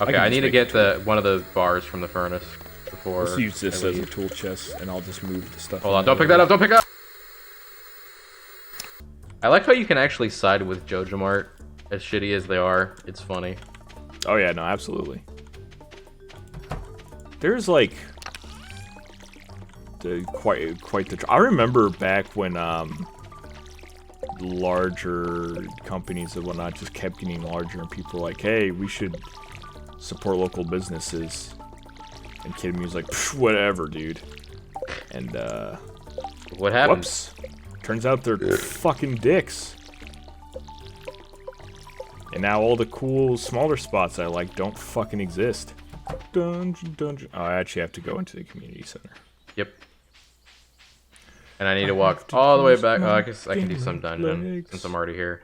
Okay, I need to get one of the bars from the furnace before. Let's use this as a tool chest, and I'll just move the stuff. Hold on, don't pick that up, don't pick up! I like how you can actually side with JoJo Mark, as shitty as they are. It's funny. Oh yeah, no, absolutely. There's like quite the. I remember back when larger companies and whatnot just kept getting larger, and people were like, "Hey, we should support local businesses." And Kid Me was like, "Whatever, dude." And what happened? Whoops. Turns out they're fucking dicks. And now all the cool smaller spots I like don't fucking exist. Dungeon. Oh, I actually have to go into the community center. Yep. And I need to walk all the way back. Oh, I guess I can do some dungeon since I'm already here.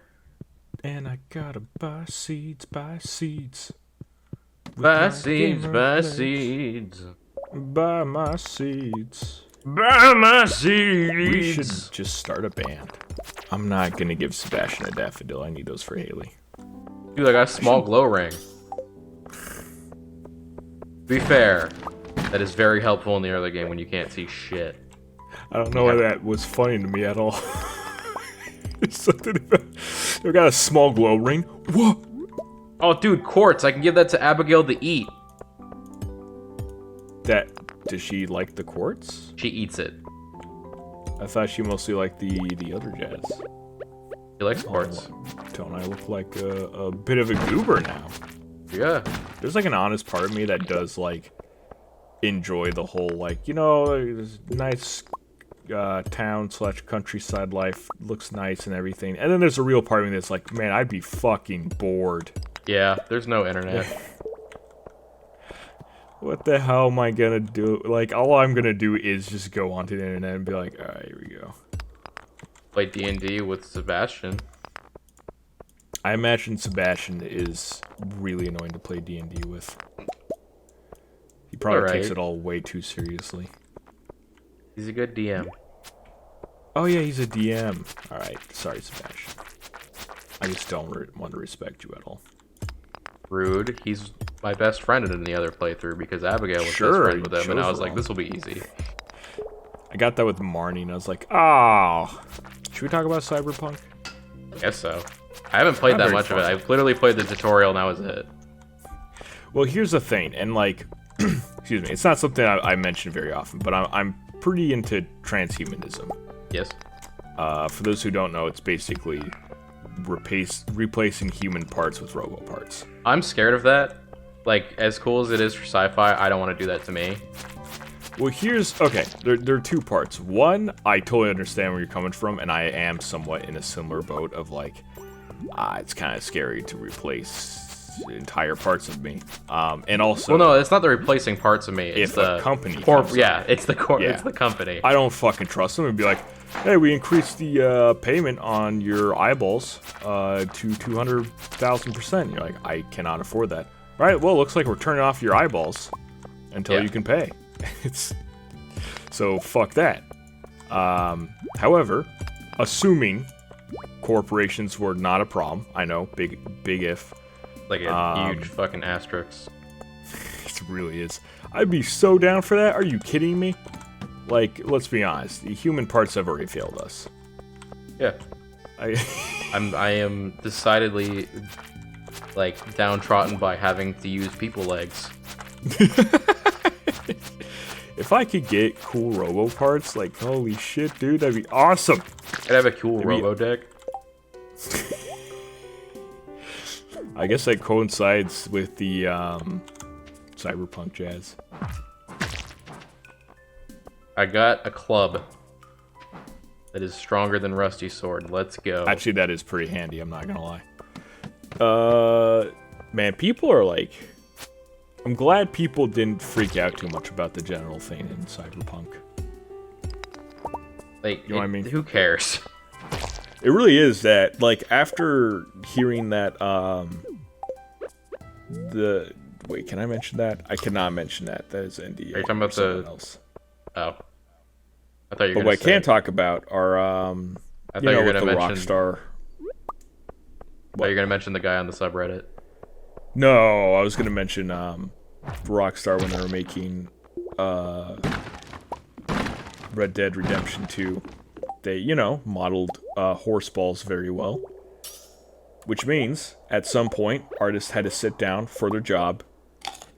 And I gotta buy seeds. Buy seeds, buy seeds. Buy my seeds. Buy my seeds. We should just start a band. I'm not gonna give Sebastian a daffodil. I need those for Haley. Dude, I got a small glow ring. To be fair, that is very helpful in the early game when you can't see shit. I don't know why that was funny to me at all. It's something about... I got a small glow ring. Whoa! Oh, dude, quartz. I can give that to Abigail to eat. Does she like the quartz? She eats it. I thought she mostly liked the other jazz. She likes quartz. Don't I look like a bit of a goober now? Yeah. There's like an honest part of me that does like enjoy the whole like, you know, nice town / countryside life, looks nice and everything. And then there's a real part of me that's like, man, I'd be fucking bored. Yeah, there's no internet. What the hell am I gonna do? Like, all I'm gonna do is just go onto the internet and be like, alright, here we go. Play D&D with Sebastian. I imagine Sebastian is really annoying to play D&D with. He probably takes it all way too seriously. He's a good DM. Oh yeah, he's a DM. Alright, sorry Sebastian. I just don't want to respect you at all. Rude. He's my best friend in the other playthrough because Abigail was best friend with him, and I was like, this will be easy. I got that with Marnie, and I was like, oh. Should we talk about Cyberpunk? I guess so. I haven't played that much of it. I've literally played the tutorial, and that was it. Well, here's the thing, and like, excuse me, it's not something I mention very often, but I'm pretty into transhumanism. Yes. For those who don't know, it's basically replacing human parts with robo parts. I'm scared of that. Like, as cool as it is for sci-fi, I don't want to do that to me. Well, okay, there are two parts. One, I totally understand where you're coming from, and I am somewhat in a similar boat of like, it's kind of scary to replace entire parts of me. And also, well, no, it's not the replacing parts of me. It's the company. Yeah, it's the It's the company. I don't fucking trust them and be like, hey, we increased the payment on your eyeballs to 200,000%. You're like, I cannot afford that. All right, well, it looks like we're turning off your eyeballs until you can pay. So fuck that. However, assuming corporations were not a problem, I know, big if. Like a huge fucking asterisk. It really is. I'd be so down for that. Are you kidding me? Like, let's be honest. The human parts have already failed us. Yeah. I am decidedly like downtrodden by having to use people legs. If I could get cool robo parts, like, holy shit, dude, that'd be awesome. I'd have a cool robo deck. I guess that coincides with the cyberpunk jazz. I got a club that is stronger than Rusty's sword. Let's go. Actually, that is pretty handy, I'm not gonna lie. Man, people are like... I'm glad people didn't freak out too much about the general thing in Cyberpunk. Like, you know what I mean? Who cares? It really is that, like, after hearing that, wait, can I mention that? I cannot mention that. That is NDA. Are you talking about the... else. Oh. I thought you were But what I can talk about are, I thought you were going to mention... Rockstar... I thought you were going to mention the guy on the subreddit. No, I was gonna mention Rockstar when they were making Red Dead Redemption 2. They, modeled horse balls very well. Which means, at some point, artists had to sit down for their job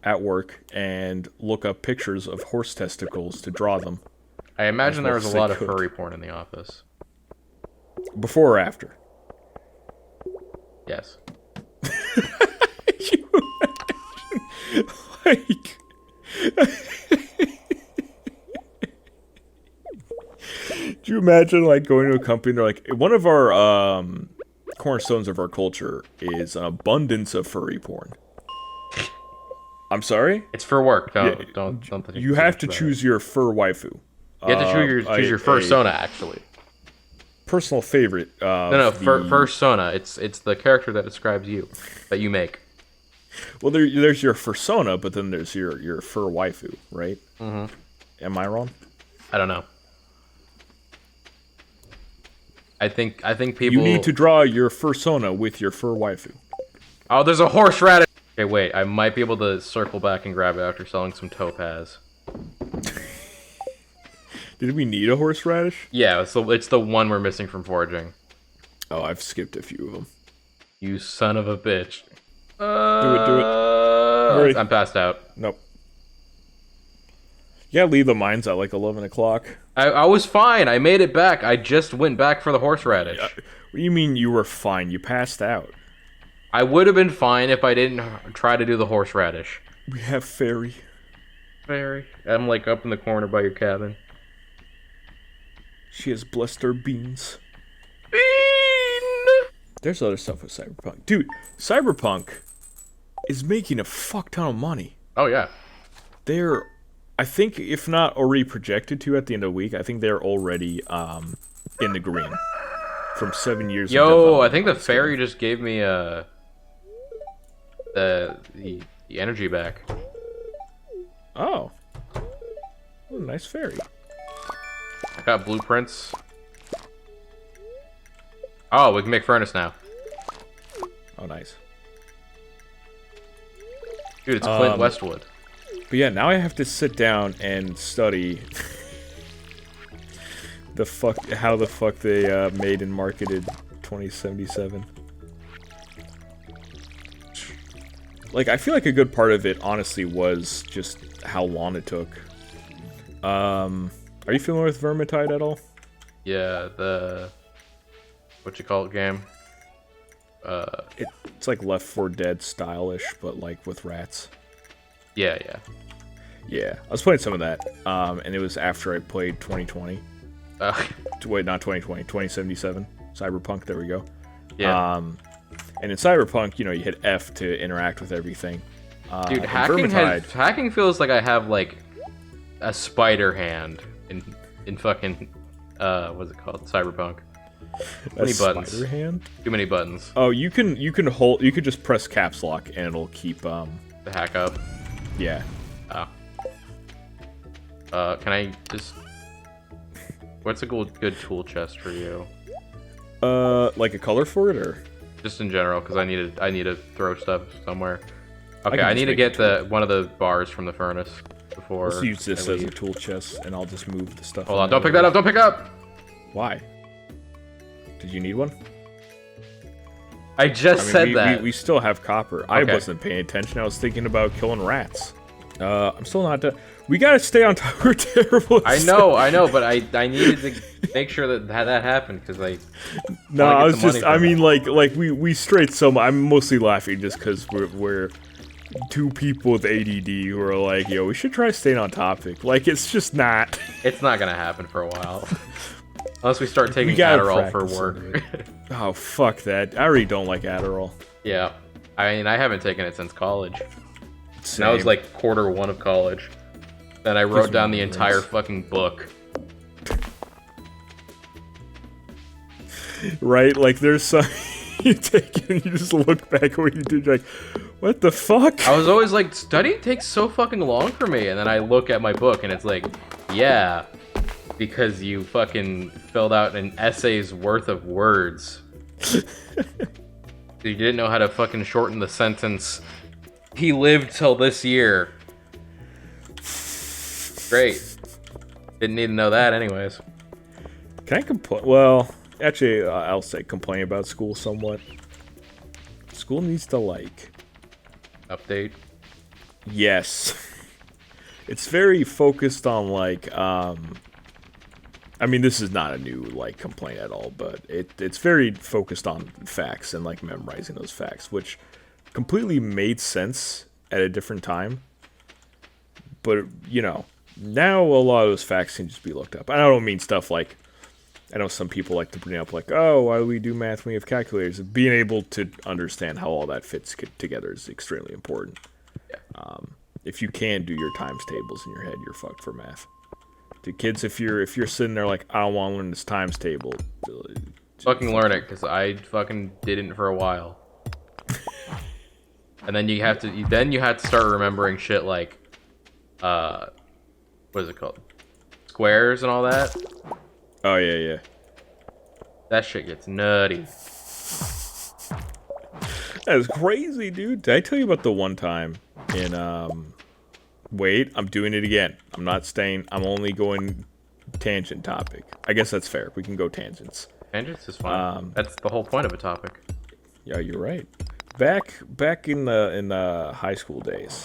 at work and look up pictures of horse testicles to draw them. I imagine there was a lot of furry porn in the office. Before or after? Yes. You imagine, like... Do you imagine, like, going to a company and they're like, one of our cornerstones of our culture is an abundance of furry porn. I'm sorry? It's for work. Yeah, Don't think you have to choose your fur waifu. You have to choose your fursona, actually. Personal favorite. Fursona. It's the character that describes you, that you make. Well, there's your fursona, but then there's your fur waifu, right? Mm-hmm. Am I wrong? I don't know. I think people... You need to draw your fursona with your fur waifu. Oh, there's a horseradish! Okay, wait. I might be able to circle back and grab it after selling some topaz. Did we need a horseradish? Yeah, it's the one we're missing from foraging. Oh, I've skipped a few of them. You son of a bitch. Do it. Hurry. I'm passed out. Nope. You gotta leave the mines at like 11 o'clock. I was fine. I made it back. I just went back for the horseradish. What do you mean you were fine? You passed out. I would have been fine if I didn't try to do the horseradish. We have fairy. Fairy. I'm like up in the corner by your cabin. She has blessed our beans. Bean! There's other stuff with Cyberpunk. Dude, Cyberpunk is making a fuck ton of money. Oh, yeah. They're, I think, if not already projected to at the end of the week, I think they're already in the green. From 7 years ago. Yo, I think the fairy just gave me the energy back. Oh. What a nice fairy. I got blueprints. Oh, we can make furnace now. Oh, nice. Dude, it's Clint Westwood. But yeah, now I have to sit down and study how the fuck they made and marketed 2077. Like, I feel like a good part of it, honestly, was just how long it took. Are you familiar with Vermintide at all? Yeah, the... what you call it game? It's like Left 4 Dead stylish, but like with rats. Yeah. Yeah, I was playing some of that, and it was after I played 2020. Wait, not 2020, 2077. Cyberpunk, there we go. Yeah. And in Cyberpunk, you hit F to interact with everything. Dude, hacking feels like I have, like, a spider hand in fucking, what's it called? Cyberpunk. Too many buttons. Spider hand? Too many buttons. Oh, you can just press caps lock and it'll keep, the hack up? Yeah. Oh. Can I just... What's a good tool chest for you? Like a color for it, or? Just in general, because I need to throw stuff somewhere. Okay, I need to get one of the bars from the furnace before. Let's use this as a tool chest, and I'll just move the stuff. Hold on! Don't pick that up! Don't pick up! Why? Did you need one? I just said that. We still have copper. Okay. I wasn't paying attention. I was thinking about killing rats. I'm still not done. We gotta stay on top. We're terrible. I know, but I needed to make sure that happened because I. No, I was just. I mean, like we strayed so much. I'm mostly laughing just because we're two people with ADD who are like, yo, we should try staying on topic. Like, it's just not. It's not gonna happen for a while. Unless we start taking Adderall for work. Oh, fuck that. I already don't like Adderall. Yeah. I mean, I haven't taken it since college. Same. And I was like quarter one of college. Then I wrote down the entire fucking book. Right? Like, there's some... you take it and you just look back at what you did, you're like, what the fuck? I was always like, studying takes so fucking long for me. And then I look at my book and it's like, yeah... Because you fucking filled out an essay's worth of words. You didn't know how to fucking shorten the sentence He lived till this year. Great. Didn't need to know that anyways. Can I complain? Well, actually, I'll say complain about school somewhat. School needs to, like... Update. Yes. It's very focused on, like, I mean, this is not a new, like, complaint at all, but it's very focused on facts and, like, memorizing those facts, which completely made sense at a different time. But, you know, now a lot of those facts can just be looked up. I don't mean stuff like, I know some people like to bring up, like, oh, why do we do math when we have calculators? Being able to understand how all that fits together is extremely important. Yeah. If you can't do your times tables in your head, you're fucked for math. To kids, if you're sitting there like, I don't want to learn this times table, fucking learn it, because I fucking didn't for a while. And then you have to start remembering shit like, what is it called? Squares and all that. Oh yeah. That shit gets nutty. That's crazy, dude. Did I tell you about the one time in wait, I'm doing it again. I'm not staying. I'm only going tangent topic. I guess that's fair. We can go tangents. Tangents is fine. That's the whole point of a topic. Yeah, you're right. Back in the high school days,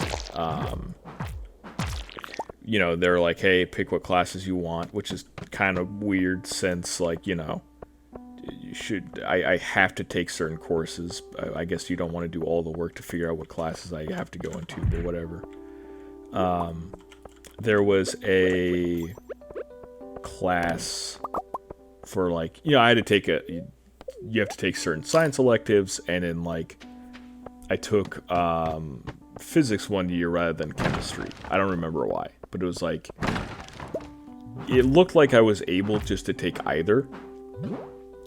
you know, they're like, hey, pick what classes you want, which is kind of weird since, like, you know, I have to take certain courses. I guess you don't want to do all the work to figure out what classes I have to go into, but whatever. There was a class for, like, you know, I had to take you have to take certain science electives, and then, like, I took physics one year rather than chemistry. I don't remember why, but it was like, it looked like I was able just to take either,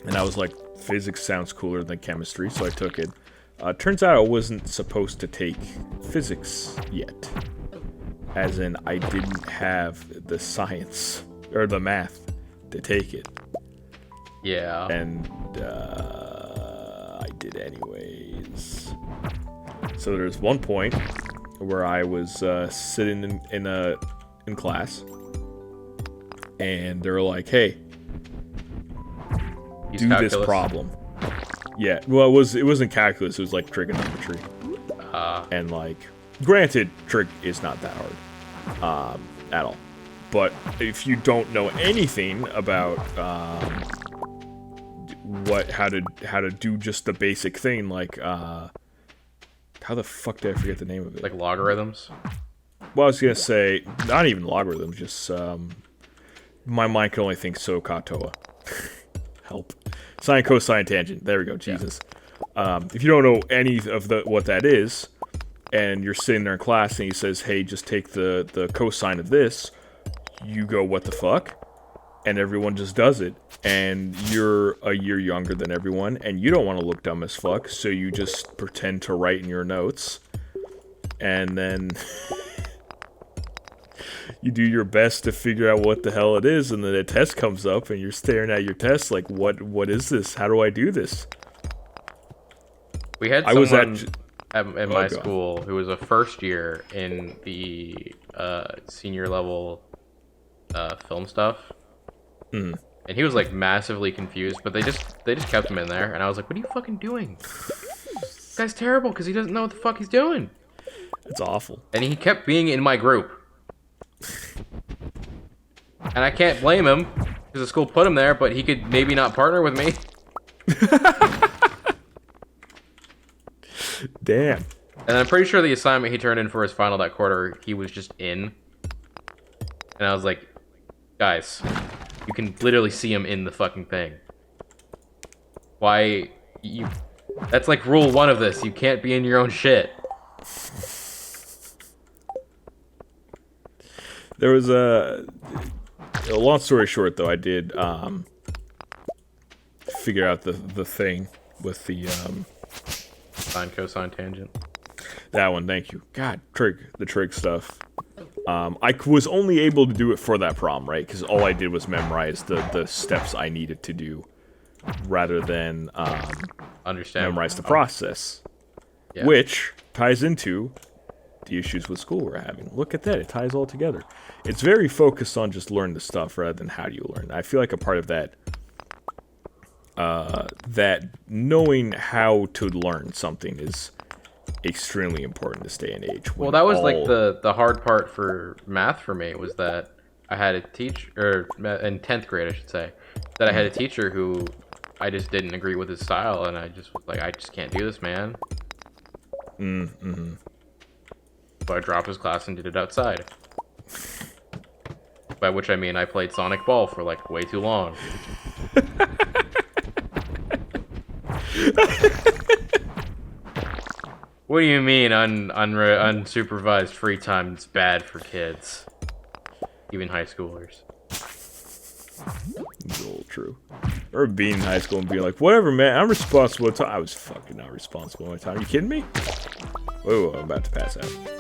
and I was like, physics sounds cooler than chemistry, so I took it. Turns out I wasn't supposed to take physics yet, as in I didn't have the science or the math to take it. Yeah. And I did anyways. So there's one point where I was sitting in class, and they're like, "Hey, Use do calculus. this problem." Yeah, well, it wasn't calculus. It was like trigonometry. And, like, granted, trig is not that hard at all. But if you don't know anything about how to do just the basic thing, like how the fuck did I forget the name of it? Like logarithms? Well, I was gonna say not even logarithms, just my mind can only think so katoa. Help. Sine, cosine, tangent. There we go. Jesus. Yeah. If you don't know any of what that is, and you're sitting there in class and he says, "Hey, just take the cosine of this," you go, "What the fuck?" And everyone just does it, and you're a year younger than everyone, and you don't want to look dumb as fuck, so you just pretend to write in your notes, and then you do your best to figure out what the hell it is, and then a test comes up, and you're staring at your test like, what is this? How do I do this? We had someone at my school who was a first year in the senior level film stuff. And he was like massively confused, but they just kept him in there, and I was like, "What are you fucking doing? This guy's terrible because he doesn't know what the fuck he's doing." It's awful. And he kept being in my group, and I can't blame him because the school put him there, but he could maybe not partner with me. Damn. And I'm pretty sure the assignment he turned in for his final that quarter, he was just in. And I was like, guys, you can literally see him in the fucking thing. Why you... That's like rule 1 of this. You can't be in your own shit. There was a long story short, though, I did figure out the thing with the Sine, cosine, tangent. That one, thank you. God, the trig stuff. I was only able to do it for that prom, right? Because all I did was memorize the steps I needed to do, rather than memorize the process. Yeah. Which ties into the issues with school we're having. Look at that. It ties all together. It's very focused on just learn the stuff rather than how do you learn. I feel like a part of that, that knowing how to learn something is extremely important to stay in age. Well, that was like the hard part for math for me, was that I had a teacher, or in 10th grade, I should say, that I had a teacher who I just didn't agree with his style, and I just was like, I just can't do this, man. Mm-hmm. So I dropped his class and did it outside. By which I mean I played Sonic Ball for like way too long. What do you mean unsupervised free time is bad for kids? Even high schoolers. It's all true. Or being in high school and being like, whatever, man, I'm responsible. I was fucking not responsible all the time. Are you kidding me? Whoa, I'm about to pass out.